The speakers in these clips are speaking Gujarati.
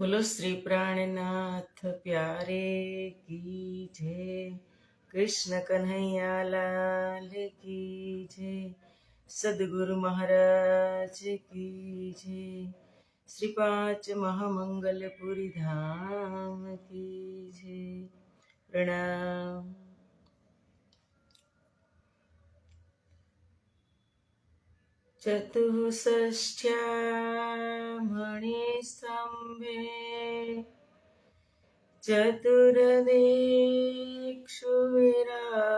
बोलो श्री प्राणनाथ प्यारे की जय। कृष्ण कन्हैया लाल की जय। सदगुरु महाराज की जय। श्री पांच महामंगलपुरी धाम की जय। प्रणाम। चतुष्षष्ट्यामणिस्तम्भे चतुर्दिक्षु विराजितम्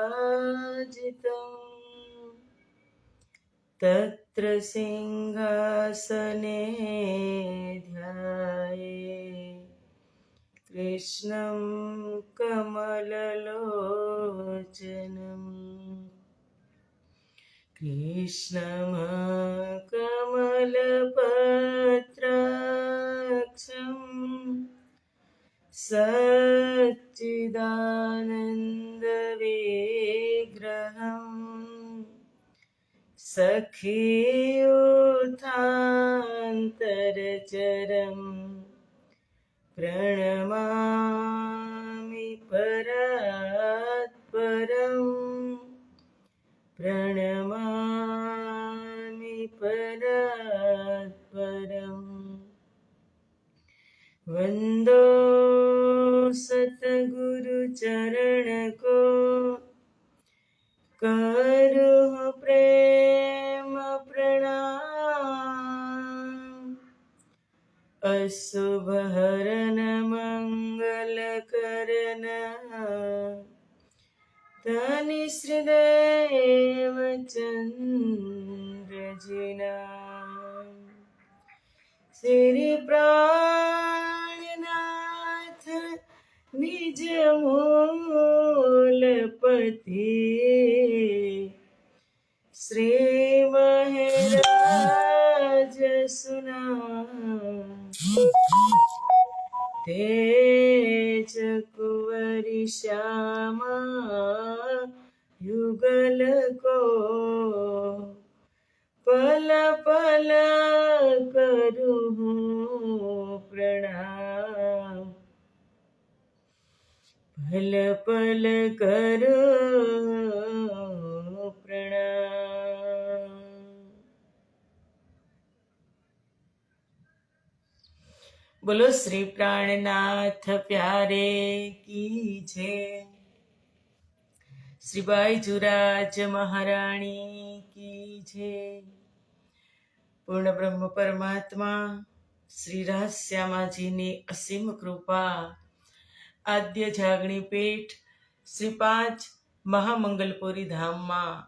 तत्र सिंहासने ध्याये कृष्णं कमललोचनम् कृष्णं कमलपत्राक्षम् सच्चिदानन्दविग्रहम् सखीयुतान्तरचरम् प्रणमामि परात्परम् प्रणमामि परात्परम् वन्दो सतगुरु चरण को करुः प्रेम प्रणाम अशुभ हरन मंगल करन धनि श्रीदेव चंद्र जिना श्री प्राणनाथ निज मूलपति श्री महराज सुना तेज कुंवरी श्यामा युगल को पल पल करूँ प्रणाम पल पल करूँ प्रणाम। बोलो श्री प्राणनाथ प्यारे की जय। श्री बाईजुराज महाराणी की जय। પૂર્ણ બ્રહ્મ પરમાત્મા શ્રી રાસશ્યામાજીની અસીમ કૃપા આદ્ય જાગણી પીઠ શ્રી પાંચ મહામંગલપુરી ધામમાં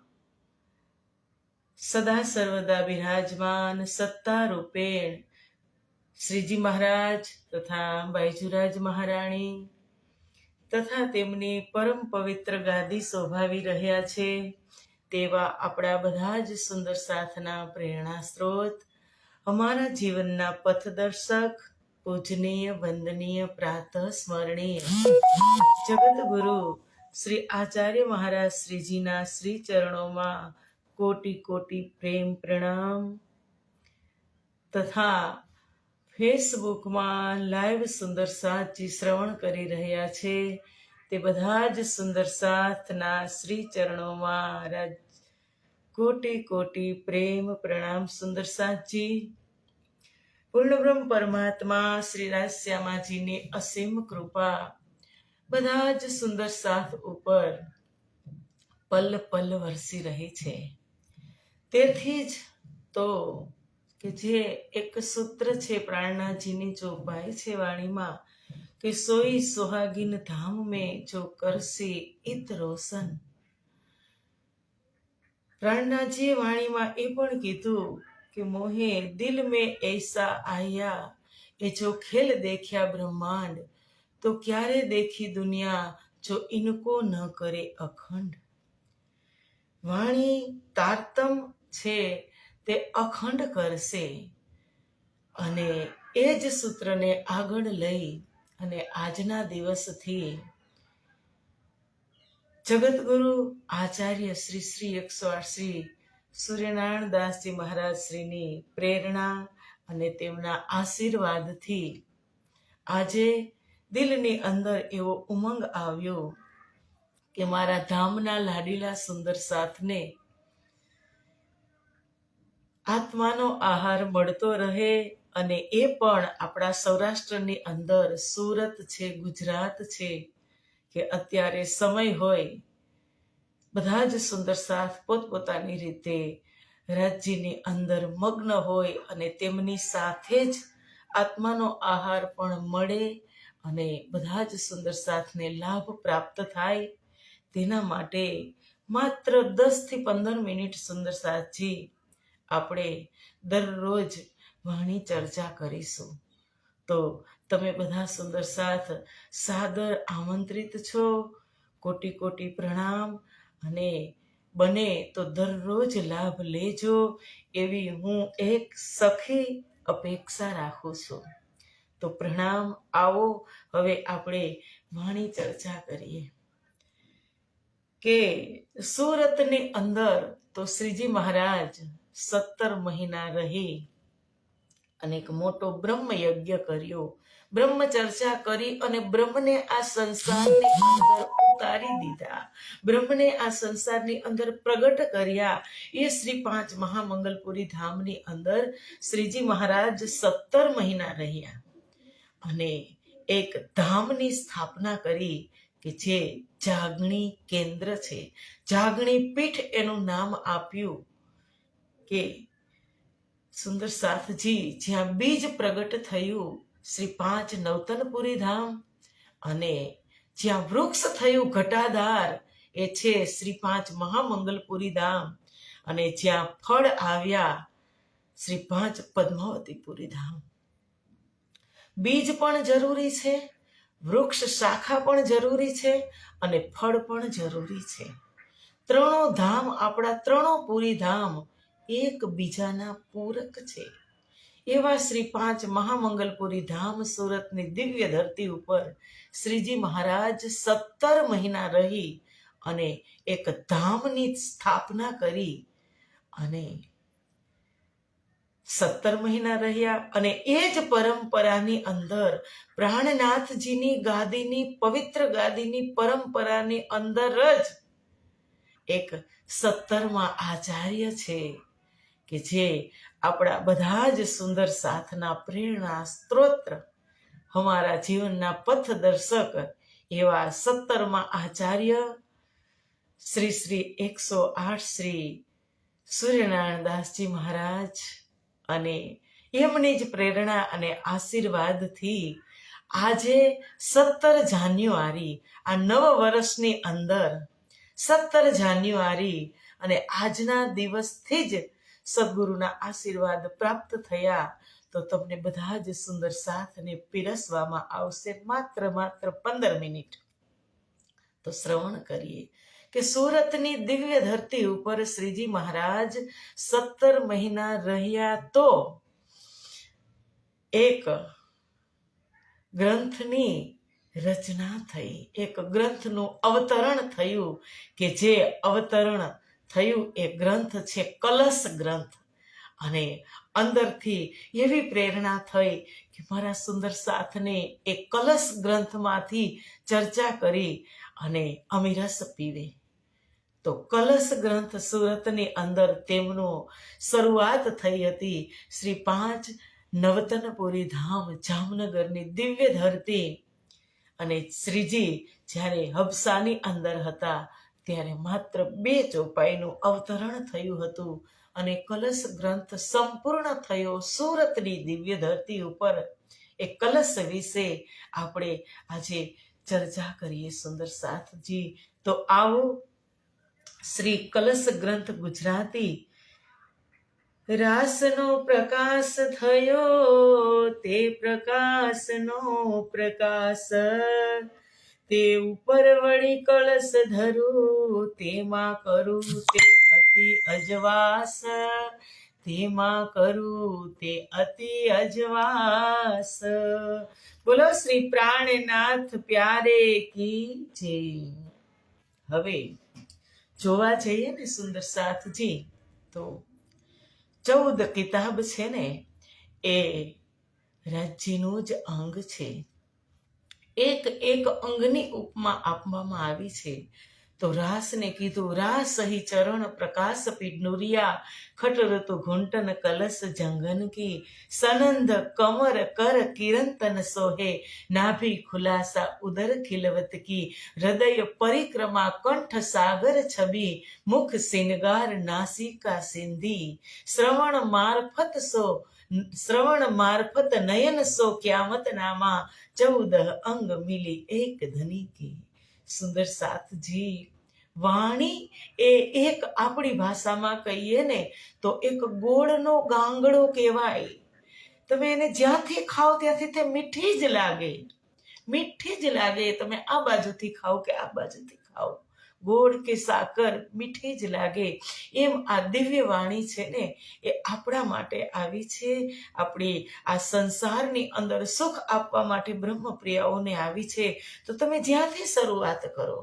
સદા સર્વદા બિરાજમાન સત્તા રૂપેણ શ્રીજી મહારાજ તથા બાઈજુરાજ મહારાણી તથા તેમની પરમ પવિત્ર ગાદી શોભાવી રહ્યા છે તેવા આપણા બધા જ સુંદર સાથના પ્રેરણા સ્ત્રોત અમારા જીવનના પથદર્શક પૂજનીય વંદનીય પ્રાતઃ સ્મરણીય જગતગુરુ શ્રી આચાર્ય મહારાજ શ્રીજીના શ્રી ચરણોમાં કોટી કોટી પ્રેમ પ્રણામ તથા ફેસબુકમાં લાઈવ સુંદર સાથજી શ્રવણ કરી રહ્યા છે તે બધા જ સુંદર સાથના શ્રી ચરણોમાં કોટી કોટી પ્રેમ પ્રણામ સુંદર સાથજી। પૂર્ણબ્રહ્મ પરમાત્મા શ્રી રાસશ્યામાજીની અસીમ કૃપા બધા જ સુંદર સાથ ઉપર પલ પલ વરસી રહી છે। તેથી જ તો કે જે એક સૂત્ર છે પ્રાણનાથજીની ચોપાઈ છે વાણીમાં કે સોઈ સુહાગીન ધામ में जो करसी इत रोशन। પ્રાણનાથજીએ વાણીમાં એ પણ કીધું કે મોહે દિલ में ऐसा आया એ જો ખેલ દેખ્યા બ્રહ્માંડ તો ક્યારે દેખી દુનિયા જો ઇનકો ન કરે અખંડ। વાણી તારતમ છે તે અખંડ કરશે અને એ જ સૂત્રને આગળ લઈ અને આજના દિવસથી જગતગુરુ આચાર્ય શ્રી શ્રી 108 શ્રી સૂર્યનારાયણ દાસજી મહારાજ શ્રીની પ્રેરણા અને તેમના આશીર્વાદથી આજે દિલની અંદર એવો ઉમંગ આવ્યો કે મારા ધામના લાડીલા સુંદર સાથને આત્માનો આહાર મળતો રહે, અને એ પણ આપણા સૌરાષ્ટ્રની અંદર સુરત છે, ગુજરાત છે, કે અત્યારે સમય હોય બધા જ સુંદર સાથ પોતપોતાની રીતે રાજ્યની અંદર મગ્ન હોય અને તેમની સાથે જ આત્માનો આહાર પણ મળે અને બધા જ સુંદર સાથને લાભ પ્રાપ્ત થાય. તેના માટે માત્ર 10 થી 15 મિનિટ સુંદર સાથજી આપણે દરરોજ વાણી ચર્ચા કરીશું. તો તમે બધા સુંદર સાથ સાદર આમંત્રિત છો. કોટી કોટી પ્રણામ, અને બને તો દરરોજ લાભ લેજો એવી હું એક સખી અપેક્ષા રાખું છું. તો પ્રણામ. આવો હવે આપણે વાણી ચર્ચા કરીએ કે સુરતની અંદર તો શ્રીજી મહારાજ 17 મહિના રહી અને એક મોટો બ્રહ્મ યજ્ઞ કર્યો, બ્રહ્મ ચર્ચા કરી અને બ્રહ્મને આ સંસારની અંદર ઉતારી દીધા, બ્રહ્મને આ સંસારની અંદર પ્રગટ કર્યા. એ શ્રી 5 મહામંગલપુરી ધામની અંદર શ્રીજી મહારાજ 17 મહિના રહ્યા અને એક ધામની સ્થાપના કરી કે જે જાગણી કેન્દ્ર છે, જાગણી પીઠ એનું નામ આપ્યું. કે સુંદર સાથજી જ્યાં બીજ પ્રગટ થયું શ્રી 5 નવતનપુરી ધામ, અને જ્યાં વૃક્ષ થયું ઘટાદાર એ છે શ્રી 5 મહામંગલપુરી ધામ, અને જ્યાં ફળ આવ્યા શ્રી 5 પદ્માવતીપુરી ધામ. બીજ પણ જરૂરી છે, વૃક્ષ શાખા પણ જરૂરી છે, અને ફળ પણ જરૂરી છે. ત્રણો ધામ, આપણા ત્રણો પુરી ધામ એકબીજાના પૂરક છે. એવા શ્રી 5 મહામંગલપુરી ધામ સુરતની દિવ્ય ધરતી ઉપર શ્રીજી મહારાજ 17 મહિના રહી અને એક ધામની સ્થાપના કરી, અને 17 મહિના રહ્યા. અને એ જ પરંપરાની અંદર પ્રાણનાથજીની ગાદીની પવિત્ર ગાદીની પરંપરાની અંદર જ એક 17મા આચાર્ય છે કે જે આપણા બધા જ સુંદર સાથના પ્રેરણા સ્ત્રોત, હમારા જીવનના પથદર્શક એવા 17મા આચાર્ય શ્રી શ્રી 108 શ્રી સૂર્યનારાયણ દાસજી મહારાજ, અને એમની જ પ્રેરણા અને આશીર્વાદથી આજે 17 જાન્યુઆરી આ નવ વર્ષની અંદર 17 જાન્યુઆરી અને આજના દિવસથી જ સદગુરુના આશીર્વાદ પ્રાપ્ત થયા. તો તમને બધા જ સુંદર સાથને પીરસવામાં આવશે માત્ર 15 મિનિટ. તો શ્રવણ કરીએ કે સુરતની દિવ્ય ધરતી ઉપર શ્રીજી મહારાજ 17 મહિના રહ્યા તો એક ગ્રંથની રચના થઈ, એક ગ્રંથનું અવતરણ થયું, કે જે અવતરણ થયું એ ગ્રંથ છે કલશ ગ્રંથ. અને અંદરથી એવી પ્રેરણા થઈ કે મારા સુંદર સાથને એ કલશ ગ્રંથમાંથી ચર્ચા કરી અને અમીરસ પીવે. તો કલશ ગ્રંથ સુરતની અંદર તેમનું શરૂઆત થઈ હતી શ્રી 5 નવતનપુરી ધામ જામનગરની દિવ્ય ધરતી. અને શ્રીજી જ્યારે હબસાની અંદર હતા ત્યારે માત્ર 2 ચોપાઈનું અવતરણ થયું હતું, અને કલશ ગ્રંથ સંપૂર્ણ થયો સુરતની દિવ્ય ધરતી ઉપર. એ કલશ વિશે આપણે આજે ચર્ચા કરીએ સુંદર સાથજી. તો આવો શ્રી કલશ ગ્રંથ ગુજરાતી. રાસનો પ્રકાશ થયો તે પ્રકાશનો પ્રકાશ, તે ઉપર વળી કળશ ધરું તેમાં કરું તે અતિ અજવાસ, તેમાં કરું તે અતિ અજવાસ. બોલો શ્રી પ્રાણનાથ પ્યારે કી જય. હવે જોવા જઈએ ને સુંદર સાથજી તો 14 કિતાબ છે ને એ રાજ્યનું જ અંગ છે. એક એક અંગની ઉપમા આપવામાં આવી છે. તો રાસને કીધું, રાસ સહી ચરણ પ્રકાશ પીડનુરિયા, ખટરતુ ઘૂંટન કલશ જંગન કી, સનંદ કમર કર કિરંતન સોહે, નાભી ખુલાસા ઉદર ખિલવત કી, હૃદય પરિક્રમા કંઠ સાગર છબી, મુખ સિનગાર નાસિકા સિંધી, શ્રવણ મારફત નયન સો ક્યામત નામા, 14 અંગ મિલી એક ધની કી. સુંદર સાથજી, વાણી એ એક આપણી ભાષામાં કહીએ ને તો એક ગોળનો ગાંગડો કહેવાય. તમે એને જ્યાંથી ખાઓ ત્યાંથી તે મીઠી જ લાગે, મીઠી જ લાગે. તમે આ બાજુથી ખાઓ કે આ બાજુથી ખાઓ, ગોળ કે સાકર મીઠી જ લાગે. એમ આ દિવ્ય વાણી છે ને એ આપણા માટે આવી છે. આપણી આ સંસારની અંદર સુખ આપવા માટે બ્રહ્મપ્રિયાઓને આવી છે. તો તમે જ્યાંથી શરૂઆત કરો,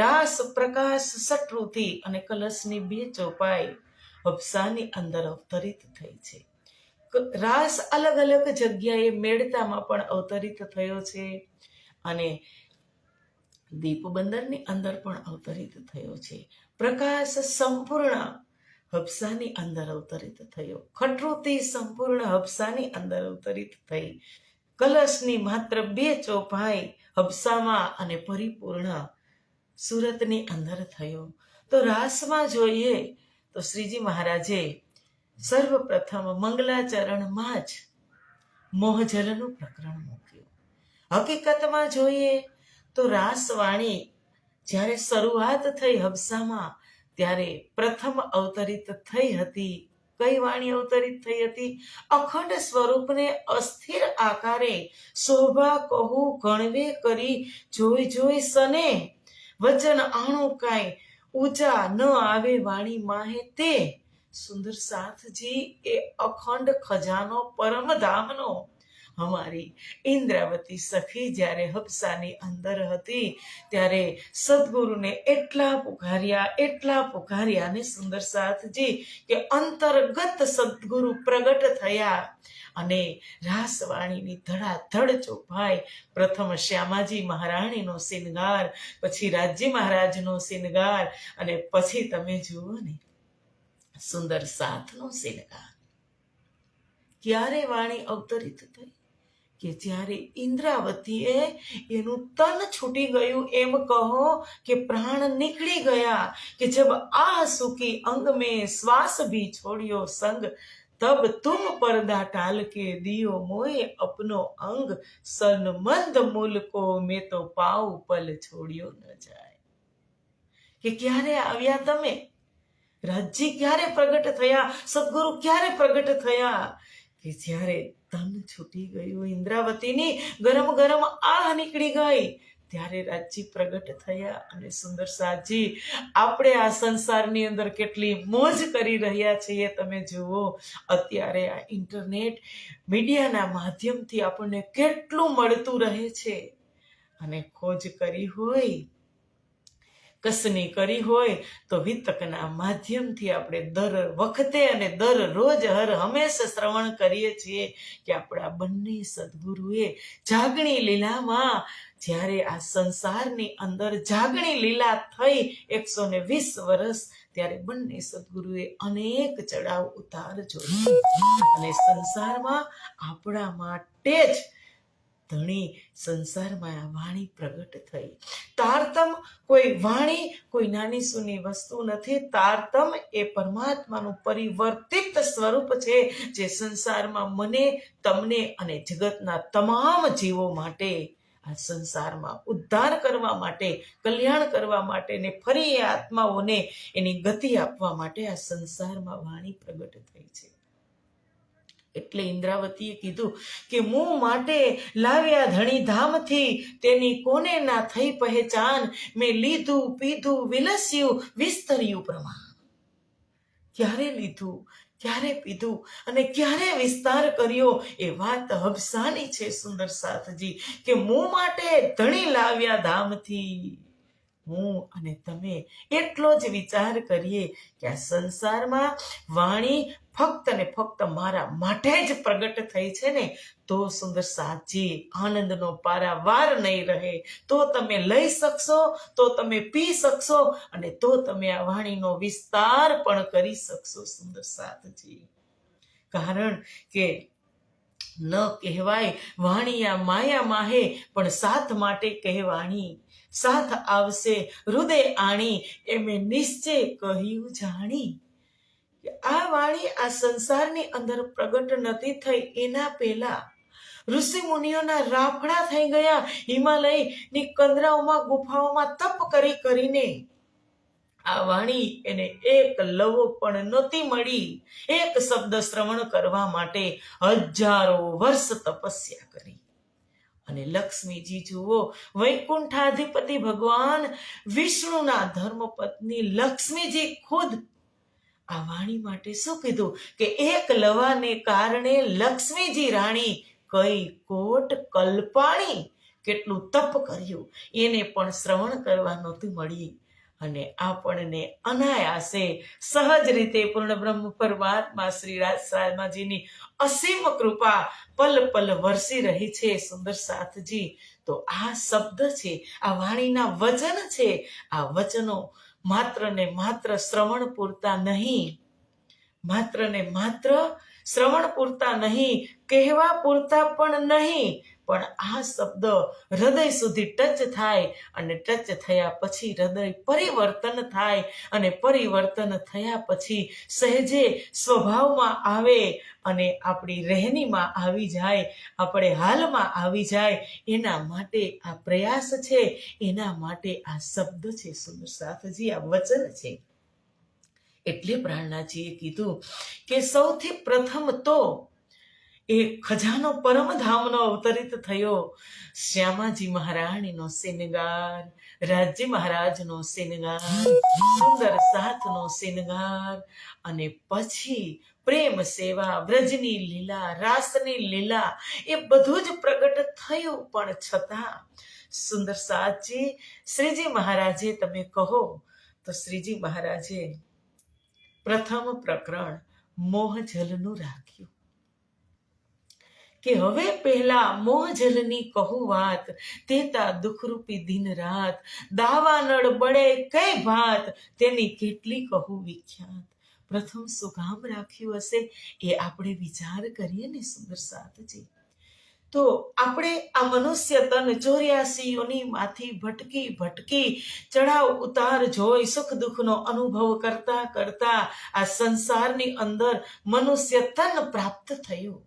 રાસ પ્રકાશ સટરુથી અને કલશની 2 ચોપાઈ હબસાની અંદર અવતરિત થઈ છે. રાસ અલગ અલગ જગ્યાએ મેળતામાં પણ અવતરિત થયો છે અને દીપબંદરની અંદર પણ અવતરિત થયો છે. પ્રકાશ સંપૂર્ણ હબસાની અંદર અવતરિત થયો, ખટરુતી સંપૂર્ણ હબસાની અંદર અવતરિત થઈ, કલશની માત્ર 2 ચોપાઈ હબસામાં અને પરિપૂર્ણ સુરતની અંદર થયો. તો રાસમાં જોઈએ તો શ્રીજી મહારાજે સર્વપ્રથમ મંગલાચરણમાં જ મોહજલનું પ્રકરણ મૂક્યું. હકીકતમાં જોઈએ તો રાસવાણી જ્યારે શરૂઆત થઈ હબસામાં, ત્યારે પ્રથમ અવતરિત થઈ હતી. કઈ વાણી અવતરિત થઈ હતી? અખંડ સ્વરૂપને અસ્થિર આકારે શોભા કહું ગણવે કરી, જોઈ જોઈ સને વચન આણું કાંઈ ઊંચા ન આવે વાણી માહે તે. સુંદર સાથજી, એ અખંડ ખજાનો પરમધામનો અમારી ઇન્દ્રાવતી સખી જ્યારે હબસાની અંદર હતી ત્યારે સદગુરુને એટલા પુકાર્યા ને સુંદર સાથજી કે અંતર્ગત સદગુરુ પ્રગટ થયા અને રાસવાણીની ધડાધડ ચોપાઈ. પ્રથમ શ્યામાજી મહારાણીનો શિનગાર, પછી રાજ્ય મહારાજનો શિનગાર અને પછી તમે જુઓ ને સુંદર સાથનો શિનગાર. ક્યારે વાણી અવતરિત થઈ? કે જ્યારે ઇન્દ્રાવતીએ એનું તન છૂટી ગયું, એમ કહો કે પ્રાણ નીકળી ગયા, કે જબ આ સુખી અંગ में श्वास भी छोड़ियो संग, तब तुम पर्दा टाल के दियो मोए अपनो अंग, सनमंद मूल को मैं तो पाऊ पल छोड़ियो न जाए. કે ક્યારે આવ્યા તમે? રાજજી ક્યારે પ્રગટ થયા? સદગુરુ ક્યારે પ્રગટ થયા? કે જ્યારે તન છૂટી ગયું, ઇન્દ્રાવતીની ગરમ ગરમ આહ નીકળી ગઈ, ત્યારે રાજજી પ્રગટ થયા. અને સુંદર સાજી, આપણે આ સંસારની અંદર કેટલી મોજ કરી રહ્યા છીએ તમે જુઓ. અત્યારે આ ઇન્ટરનેટ મીડિયાના માધ્યમથી આપણને કેટલું મળતું રહે છે. અને ખોજ કરી હોય, કસની કરી હોય તો વિતકના માધ્યમથી આપણે દર વખતે અને દરરોજ હર હંમેશા શ્રવણ કરીએ છીએ કે આપણા બંને સદગુરુએ જાગણી લીલામાં જ્યારે આ સંસારની અંદર જાગણી લીલા થઈ 120 વર્ષ, ત્યારે બંને સદગુરુએ અનેક ચડાવ ઉતાર જોયા અને સંસારમાં આપણા માટે જ ધણી સંસારમાં આ વાણી પ્રગટ થઈ. તારતમ કોઈ વાણી કોઈ નાની સૂની વસ્તુ નથી. તારતમ એ પરમાત્માનું પરિવર્તિત સ્વરૂપ છે, જે સંસારમાં મને, તમને અને જગતના તમામ જીવો માટે, આ સંસારમાં ઉદ્ધાર કરવા માટે, કલ્યાણ કરવા માટે ને ફરી એ આત્માઓને એની ગતિ આપવા માટે આ સંસારમાં વાણી પ્રગટ થઈ છે. એટલે ઇન્દ્રાવતીએ કીધું કે મું માટે લાવ્યા ધણી ધામથી, તેની કોને ના થઈ પહેચાન, મેં લીધું પીધું વિલસ્યું વિસ્તર્યું પ્રમાણ. ક્યારે લીધું, ક્યારે પીધું અને ક્યારે વિસ્તાર કર્યો એ વાત હબસાની છે સુંદર સાથજી. કે મું માટે ધણી લાવ્યા ધામથી. હું અને તમે એટલો જ વિચાર કરીએ કે આ સંસારમાં વાણી ફક્ત ને ફક્ત મારા માટે જ પ્રગટ થઈ છે ને, તો સુંદર સાચી આનંદનો પારાવાર નહીં રહે. તો તમે લઈ શકશો, તો તમે પી શકશો, અને તો તમે આ વાણીનો વિસ્તાર પણ કરી શકશો સુંદર સાધજી. કારણ કે ન કહેવાય વાણિયા માયા માહે, પણ સાથ માટે કહેવાણી. સાથ આવશે હૃદય આણી, એમે નિશ્ચય કહ્યું જાણી. આ વાણી આ સંસારની અંદર પ્રગટ નથી થઈ એના પહેલા ઋષિ મુનિઓના રાફડા થઈ ગયા. હિમાલયની કંદરાઓમાં ગુફાઓમાં તપ કરી કરીને આ વાણી એને એક લવો પણ નહોતી મળી. એક શબ્દ શ્રવણ કરવા માટે હજારો વર્ષ તપસ્યા કરી. અને લક્ષ્મીજી જુઓ, વૈકુંઠાધિપતિ ભગવાન વિષ્ણુના ધર્મપત્ની લક્ષ્મીજી ખુદ આ વાણી માટે શું કીધું કે એક લવાને કારણે લક્ષ્મીજી રાણી કઈ કોટ કલ્પાણી. કેટલું તપ કર્યું, એને પણ શ્રવણ કરવા નહોતું મળી. અને આપણને અનાયાસે સહજ રીતે પૂર્ણ બ્રહ્મ પરમાત્મા શ્રી રામાજીની અસીમ કૃપા પલ પલ વરસી રહી છે સુંદર સાથજી. તો આ શબ્દ છે, આ વાણીના વચન છે. આ વચનો માત્ર ને માત્ર શ્રવણ પૂરતા નહીં, માત્ર ને માત્ર શ્રવણ પૂરતા નહીં, કહેવા પૂરતા પણ નહીં, પણ આ શબ્દ હૃદય સુધી ટચ થાય, અને ટચ થયા પછી હૃદય પરિવર્તન થાય, અને પરિવર્તન થયા પછી સહેજે સ્વભાવમાં આવે, અને આપણી રહેણીમાં આવી જાય, આપણે હાલમાં આવી જાય. એના માટે આ પ્રયાસ છે, એના માટે આ શબ્દ છે સુંદર સાથજી, આ વચન છે. એટલે પ્રાણનાથજીએ કીધું કે સૌથી પ્રથમ તો એ ખજાનો પરમધામનો અવતરિત થયો. શ્યામાજી મહારાણીનો શિનગાર, રાજ્ય મહારાજનો શિનગાર, સુંદર સાથનો શિનગાર, અને પછી પ્રેમ સેવા, વ્રજની લીલા, રાસની લીલા, એ બધું જ પ્રગટ થયું. પણ છતાં સુંદર સાથજી શ્રીજી મહારાજે, તમે કહો તો શ્રીજી મહારાજે પ્રથમ પ્રકરણ મોહજલનું રાખ્યું કે હવે પહેલા મોહજલની કહું વાત, તેતા દુઃખરૂપી દિન રાત, દાવાનળ બળે કઈ ભાત, તેની કેટલી કહું વિખ્યાત. પ્રથમ શું કામ રાખ્યું હશે એ આપણે વિચાર કરીએ ને સુંદર સાથજી. તો આપણે આ મનુષ્ય તન 84 યોનિમાંથી ભટકી ભટકી ચડાવ ઉતાર જોઈ સુખ દુઃખનો અનુભવ કરતા કરતા આ સંસારની અંદર મનુષ્ય તન પ્રાપ્ત થયું.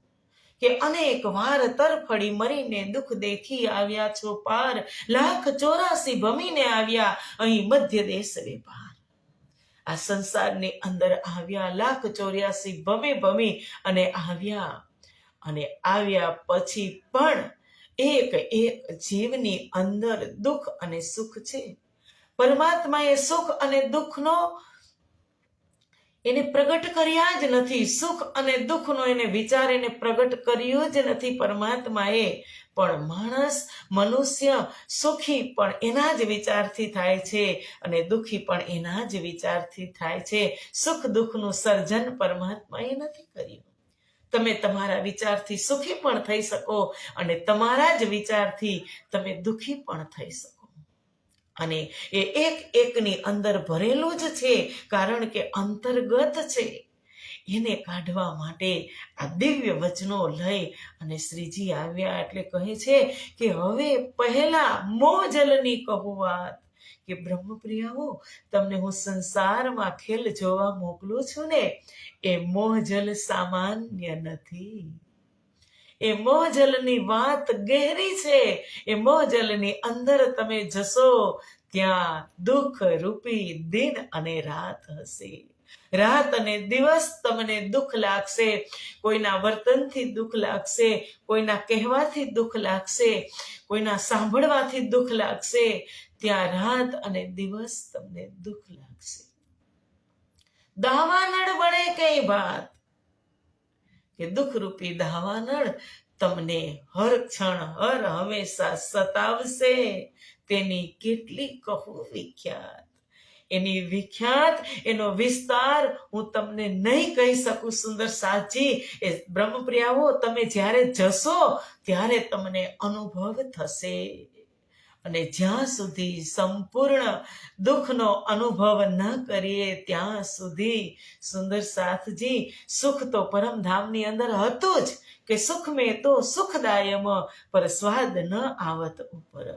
કે અનેક વાર તરફડી મરીને દુઃખ દેખી આવ્યા છો પાર, 184 ભમીને આવ્યા અહીં મધ્ય દેશ વેપાર. આ સંસારની અંદર આવ્યા 184 ભમી અને આવ્યા. અને આવ્યા પછી પણ એક એક જીવની અંદર દુઃખ અને સુખ છે. પરમાત્માએ સુખ અને દુઃખનો એને પ્રગટ કર્યા જ નથી. સુખ અને દુઃખનો એને વિચાર એને પ્રગટ કર્યો જ નથી પરમાત્માએ. પણ માણસ મનુષ્ય સુખી પણ એના જ વિચારથી થાય છે, અને દુઃખી પણ એના જ વિચારથી થાય છે. સુખ દુઃખનું સર્જન પરમાત્માએ નથી કર્યું. તમે તમારા વિચારથી સુખી પણ થઈ શકો, અને તમારા જ વિચારથી તમે દુઃખી પણ થઈ શકો. અને એ એક એકની અંદર ભરેલું જ છે, કારણ કે અંતર્ગત છે. એને કાઢવા માટે આ દિવ્ય વચનો લઈ અને શ્રીજી આવ્યા. એટલે કહે છે કે હવે પહેલા મોહજલની કહું વાત, કે બ્રહ્મપ્રિયાઓ, તમને હું સંસારમાં ખેલ જોવા મોકલું છું ને, એ મોહજલ સામાન્ય નથી. એ મોહજલની વાત ગહેરી છે. એ મોહજલની અંદર તમે જશો ત્યાં દુઃખ રૂપી દિન અને રાત હશે. રાત અને દિવસ તમને દુઃખ લાગશે. કોઈના વર્તનથી દુઃખ લાગશે, કોઈના કહેવાથી દુઃખ લાગશે, કોઈના સાંભળવાથી દુઃખ લાગશે. ત્યાં રાત અને દિવસ તમને દુઃખ લાગશે. દાવાનળ બળે કઈ ભાત, કે દુઃખરૂપી દાવાનળ તમને હર ક્ષણ હર હંમેશા સતાવશે. તેની કેટલી કહું વિખ્યાત. એની વિખ્યાત, એનો વિસ્તાર હું તમને નહીં કહી શકું સુંદર સાજી. એ બ્રહ્મપ્રિયાઓ, તમે જ્યારે જશો ત્યારે તમને અનુભવ થશે. અને જ્યાં સુધી સંપૂર્ણ દુઃખનો અનુભવ ન કરીએ ત્યાં સુધી સુંદર સાથજી સુખ તો પરમધામની અંદર હતું જ, કે સુખ મેં તો સુખદાયમ પર સ્વાદ ન આવત ઉપર.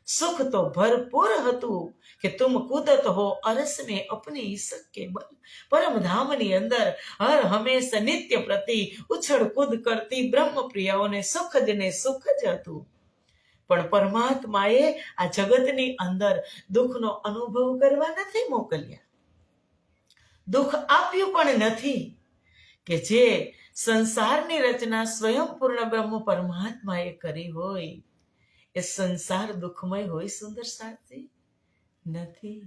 સુખ તો ભરપૂર હતું કે તુમ કૂદત હો અરસ में अपने ईसक के बल. પરમધામની અંદર હર હંમેશ નિત્ય પ્રતિ ઉછળ કૂદ કરતી બ્રહ્મ પ્રિયાઓને સુખ જ ને સુખ જ હતું. પણ પરમાત્માએ આ જગતની અંદર દુઃખનો અનુભવ કરવા નથી મોકલ્યા, દુઃખ આપ્યું પણ નથી. કે જે સંસારની રચના સ્વયંપૂર્ણ બ્રહ્મ પરમાત્માએ કરી હોય એ સંસાર દુઃખમય હોય સુંદર સાથી? નથી.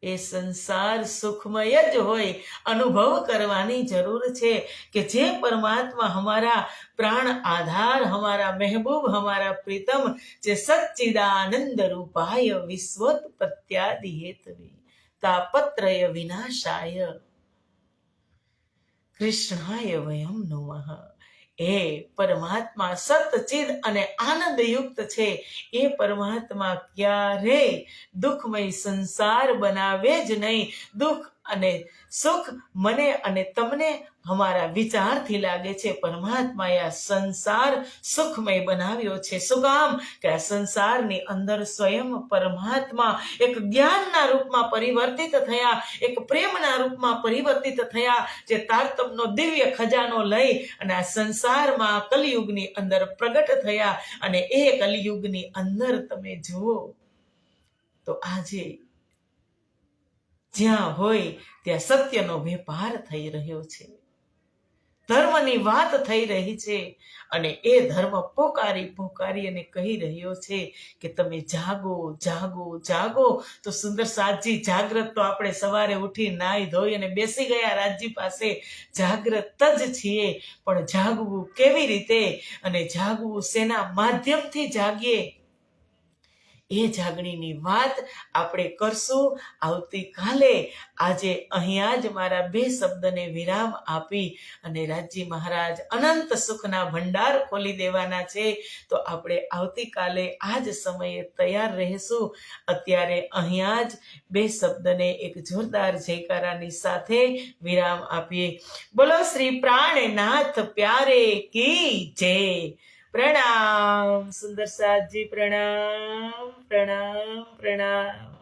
એ સંસાર સુખમય જ હોય. અનુભવ કરવાની જરૂર છે કે જે પરમાત્મા હમારા પ્રાણ આધાર, હમારા મહેબૂબ, હમારા પ્રીતમ, જે સચ્ચિદાનંદ રૂપાય વિશ્વોત્પત્યાદિ હેતવે તાપત્રય વિનાશાય કૃષ્ણાય વયમ નમઃ. એ પરમાત્મા સતચિદ અને આનંદયુક્ત છે. એ પરમાત્મા ક્યારેય દુઃખમય સંસાર બનાવે જ નહીં. દુઃખ અને સુખ મને અને તમને અમારા વિચારથી લાગે છે. પરમાત્માએ આ સંસાર સુખમય બનાવ્યો છે. શું કામ? કે આ સંસારની અંદર સ્વયં પરમાત્મા એક જ્ઞાનના રૂપમાં પરિવર્તિત થયા, એક પ્રેમના રૂપમાં પરિવર્તિત થયા, જે તારતમ્યનો દિવ્ય ખજાનો લઈ અને આ સંસારમાં કલિયુગની અંદર પ્રગટ થયા. અને એ કલિયુગની અંદર તમે જુઓ તો આજે જ્યાં હોય ત્યાં સત્યનો વેપાર થઈ રહ્યો છે, ધર્મની વાત થઈ રહી છે. અને એ ધર્મ પોકારી અને કહી રહ્યો છે કે તમે જાગો, જાગો, જાગો. તો સુંદર સાજી, જાગ્રત તો આપણે સવારે ઉઠી નાહી ધોઈ અને બેસી ગયા રાજજી પાસે, જાગ્રત જ છીએ. પણ જાગવું કેવી રીતે અને જાગવું શેના માધ્યમથી જાગીએ, એ જાગણીની વાત આપણે કરશું આવતીકાલે. આજે અહીંયા જ મારા 2 શબ્દને વિરામ આપી અને રાજજી મહારાજ અનંત સુખના ભંડાર ખોલી દેવાના છે. તો આપણે આવતીકાલે આ જ સમયે તૈયાર રહીશું. અત્યારે અહીંયા જ 2 શબ્દને એક જોરદાર જયકારાની સાથે વિરામ આપીએ. બોલો શ્રી પ્રાણનાથ પ્યારે કી જય. પ્રણામ સુંદર સાજી, પ્રણામ, પ્રણામ, પ્રણામ.